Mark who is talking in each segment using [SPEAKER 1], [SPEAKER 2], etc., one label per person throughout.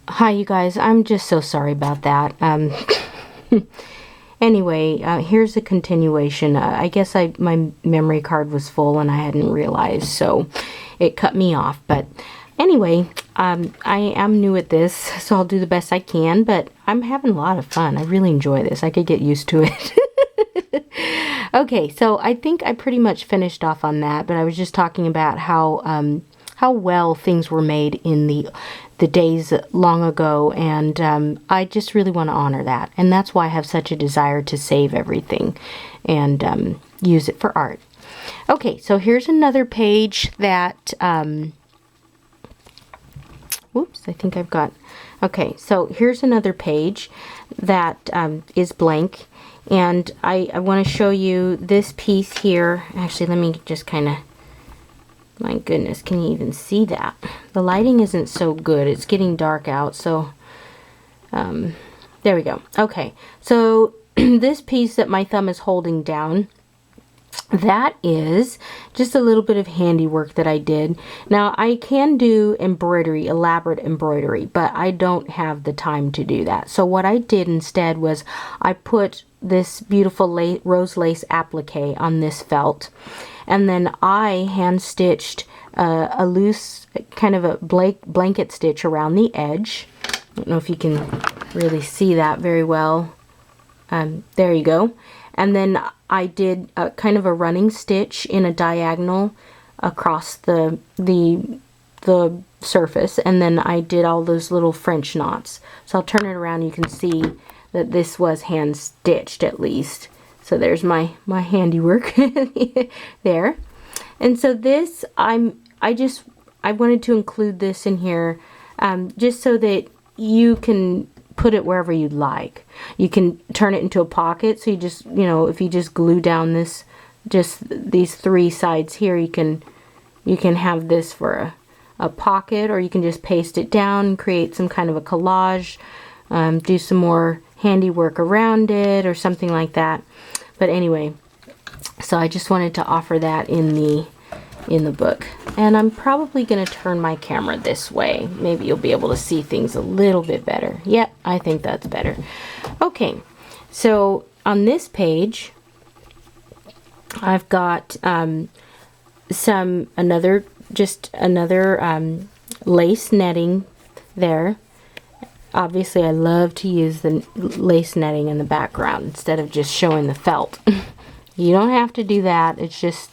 [SPEAKER 1] Hi, you guys. I'm just so sorry about that. Anyway, here's a continuation. I guess my memory card was full and I hadn't realized, so it cut me off. But anyway, I am new at this, so I'll do the best I can. But I'm having a lot of fun. I really enjoy this. I could get used to it. Okay, so I think I pretty much finished off on that. But I was just talking about how well things were made in the days long ago, and I just really want to honor that, and that's why I have such a desire to save everything and use it for art. Okay, so here's another page that whoops, I think I've got, okay, so here's another page that is blank, and I want to show you this piece here. Actually, let me just kind of, my goodness, can you even see that? The lighting isn't so good. It's getting dark out, so there we go. Okay, so this piece that my thumb is holding down, that is just a little bit of handiwork that I did. Now, I can do embroidery, elaborate embroidery, but I don't have the time to do that. So what I did instead was I put this beautiful rose lace applique on this felt, and then I hand stitched a loose kind of a blanket stitch around the edge. I don't know if you can really see that very well. There you go. And then I did a kind of a running stitch in a diagonal across the surface, and then I did all those little French knots. So I'll turn it around. You can see that this was hand stitched at least. So there's my handiwork there. And so this, I wanted to include this in here just so that you can put it wherever you'd like. You can turn it into a pocket. So you just, if you just glue down just these three sides here, you can have this for a pocket, or you can just paste it down and create some kind of a collage, do some more handiwork around it or something like that. But anyway, so I just wanted to offer that in the book. And I'm probably going to turn my camera this way. Maybe you'll be able to see things a little bit better. Yep, I think that's better. Okay, so on this page, I've got another lace netting there. Obviously, I love to use the lace netting in the background instead of just showing the felt. You don't have to do that. It's just,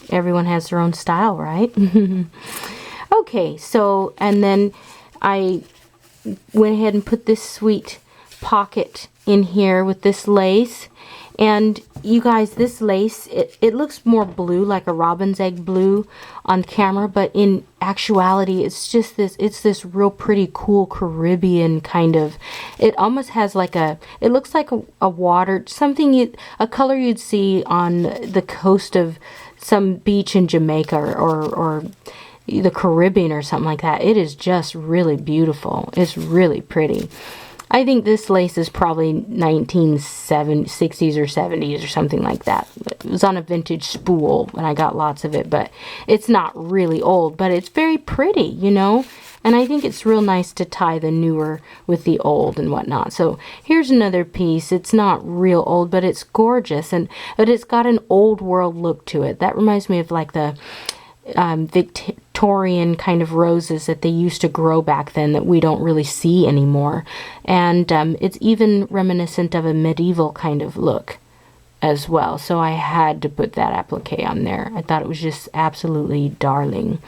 [SPEAKER 1] everyone has their own style, right? Okay, so, and then I went ahead and put this sweet pocket in here with this lace. And you guys, this lace, it looks more blue, like a robin's egg blue on camera, but in actuality, it's this real pretty, cool Caribbean kind of, it almost has like it looks like a water, a color you'd see on the coast of some beach in Jamaica or the Caribbean or something like that. It is just really beautiful. It's really pretty. I think this lace is probably 1960s or 70s or something like that. It was on a vintage spool and I got lots of it, but it's not really old, but it's very pretty, And I think it's real nice to tie the newer with the old and whatnot. So here's another piece. It's not real old, but it's gorgeous, but it's got an old world look to it. That reminds me of like the Victorian kind of roses that they used to grow back then that we don't really see anymore. And it's even reminiscent of a medieval kind of look as well. So I had to put that applique on there. I thought it was just absolutely darling.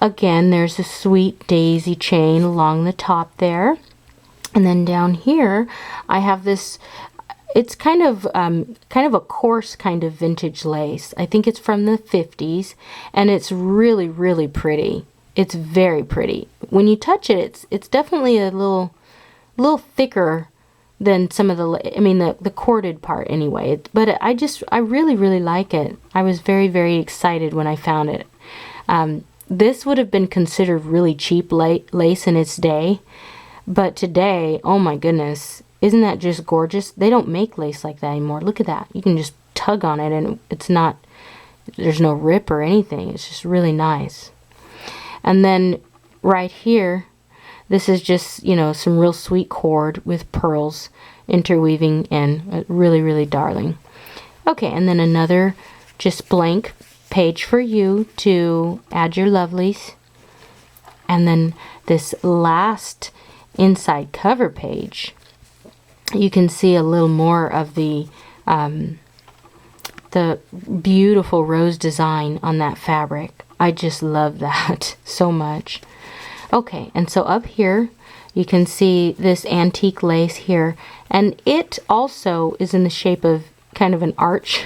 [SPEAKER 1] Again, there's a sweet daisy chain along the top there. And then down here, I have this, it's kind of a coarse kind of vintage lace. I think it's from the 50s, and it's really, really pretty. It's very pretty. When you touch it, it's definitely a little thicker than some of the corded part anyway. But I really, really like it. I was very, very excited when I found it. This would have been considered really cheap lace in its day, but today, oh my goodness, isn't that just gorgeous? They don't make lace like that anymore. Look at that. You can just tug on it and there's no rip or anything. It's just really nice. And then right here, This is just, you know, some real sweet cord with pearls interweaving in. Really, really darling. Okay, and then another just blank page for you to add your lovelies. And then this last inside cover page, you can see a little more of the beautiful rose design on that fabric. I just love that so much. Okay, and so up here you can see this antique lace here, and it also is in the shape of kind of an arch.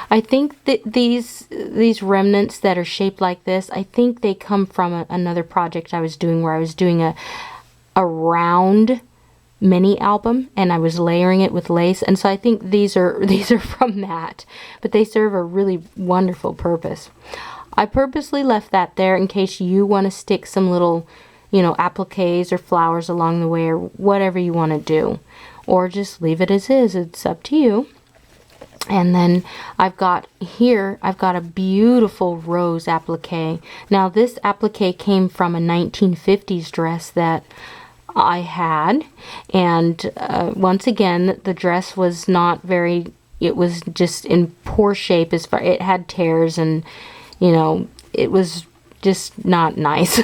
[SPEAKER 1] I think that these remnants that are shaped like this, I think they come from another project I was doing, where I was doing a round mini album and I was layering it with lace, and so I think these are from that, but they serve a really wonderful purpose. I purposely left that there in case you want to stick some little, you know, appliques or flowers along the way, or whatever you want to do, or just leave it as is. It's up to you. And then I've got a beautiful rose applique. Now this applique came from a 1950s dress that I had, and once again the dress was not very, it was just in poor shape. As far, it had tears, and you know, it was just not nice.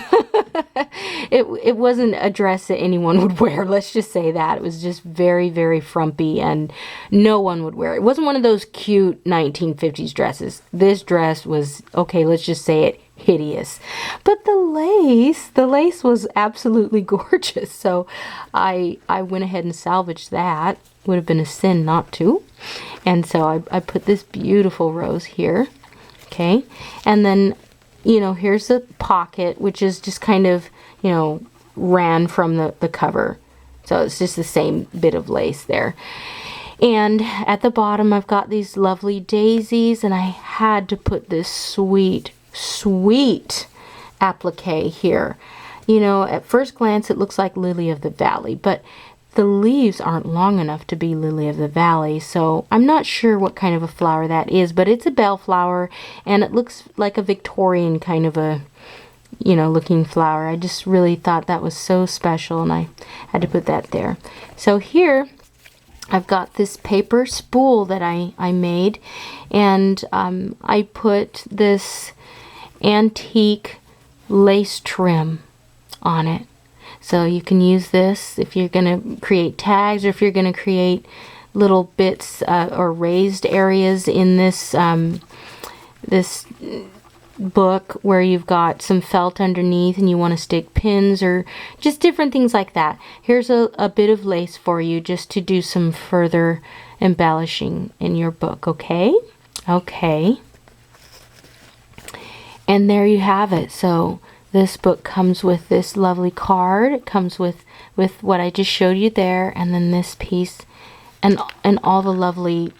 [SPEAKER 1] It wasn't a dress that anyone would wear, let's just say that. It was just very, very frumpy, and no one would wear it. It wasn't one of those cute 1950s dresses. This dress was, okay, let's just say it, hideous. But the lace was absolutely gorgeous. So I went ahead and salvaged that. Would have been a sin not to. And so I put this beautiful rose here. Okay, and then, you know, here's the pocket, which is just kind of, you know, ran from the cover. So it's just the same bit of lace there. And at the bottom, I've got these lovely daisies, and I had to put this sweet, sweet applique here. You know, at first glance, it looks like Lily of the Valley, but the leaves aren't long enough to be Lily of the Valley, so I'm not sure what kind of a flower that is, but it's a bellflower, and it looks like a Victorian kind of a, you know, looking flower. I just really thought that was so special, and I had to put that there. So here I've got this paper spool that I made, and I put this antique lace trim on it. So you can use this if you're going to create tags, or if you're going to create little bits or raised areas in this this book where you've got some felt underneath and you want to stick pins or just different things like that. Here's a bit of lace for you just to do some further embellishing in your book, okay? Okay. And there you have it. So this book comes with this lovely card. It comes with what I just showed you there, and then this piece, and all the lovely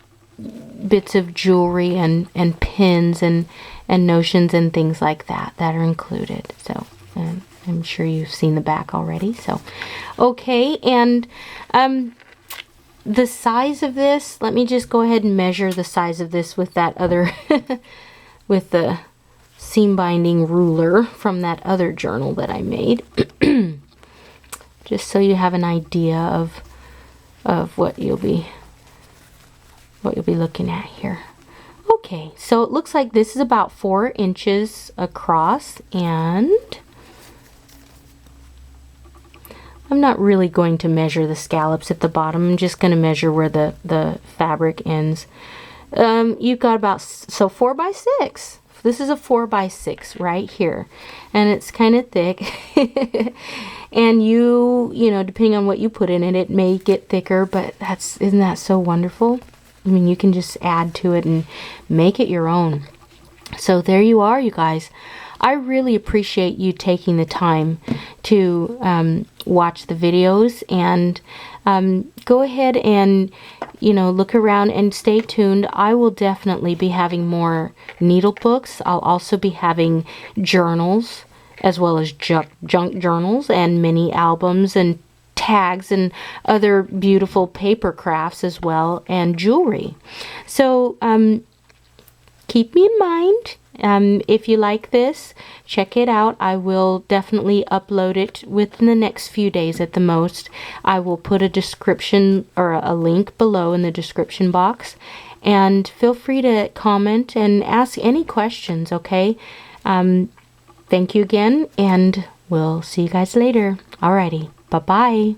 [SPEAKER 1] bits of jewelry and pins and notions and things like that are included. So I'm sure you've seen the back already. So okay, and the size of this, let me just go ahead and measure the size of this with that other with the seam binding ruler from that other journal that I made. Just so you have an idea of what you'll be looking at here. Okay, so it looks like this is about 4 inches across, and I'm not really going to measure the scallops at the bottom. I'm just going to measure where the fabric ends. You've got about 4 by 6. This is a 4 by 6 right here, and it's kind of thick. And you know, depending on what you put in it, it may get thicker, but isn't that so wonderful? I mean, you can just add to it and make it your own. So there you are, you guys. I really appreciate you taking the time to watch the videos, and go ahead and, you know, look around and stay tuned. I will definitely be having more needle books. I'll also be having journals, as well as junk journals and mini albums and tags and other beautiful paper crafts as well, and jewelry. So keep me in mind, If you like this, check it out. I will definitely upload it within the next few days at the most. I will put a description or a link below in the description box. And feel free to comment and ask any questions, okay? Thank you again, and we'll see you guys later. Alrighty, bye-bye.